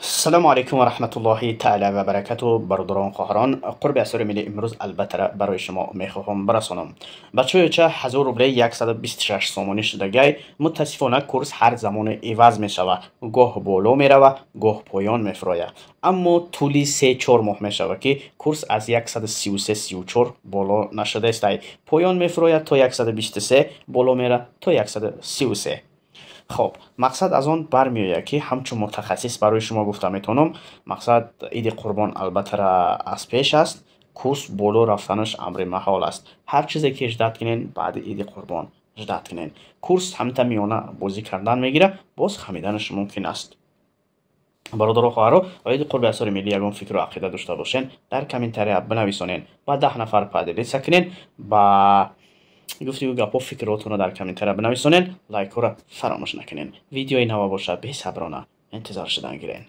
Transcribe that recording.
السلام علیکم و رحمت الله تعالی و برکاته. برادران خواهران، قرب اسرار ملی امروز البته را برای شما میخواهم برسانم. بچه 1000 روبل 126 سومانی شدگی متاسفانه کورس هر زمان عوض می شود، گاه بالا می رود گاه پایان می فراید، اما طولی 3-4 ماه می شود که کورس از 133-34 بالا نشده است، پایان می فراید تا 123، بالا می رود تا 133. خب مقصد از آن برمیآید که همچون متخصص برای شما گفته میتونم، مقصد عید قربان البته را از پیش است. کورس بالا رفتنش امر محال است. هر چیزی که اجداد کنین بعد عید قربان اجداد کنین. کورس همتا میانه بازی کردن میگیره، باز خمیدنش ممکن است. برادر و خواهران، عید قرب اسرار ملی یگان فکر و عقیده داشته باشین، در کامنتری بنویسونین و 10 نفر پادری سکنین. با گفتگو گپ و فکراتونو در کامنتری بنویسونین. لایک را فراموش نکنین. ویدیوی نو باشه به صبرانه انتظار شدن گیرین.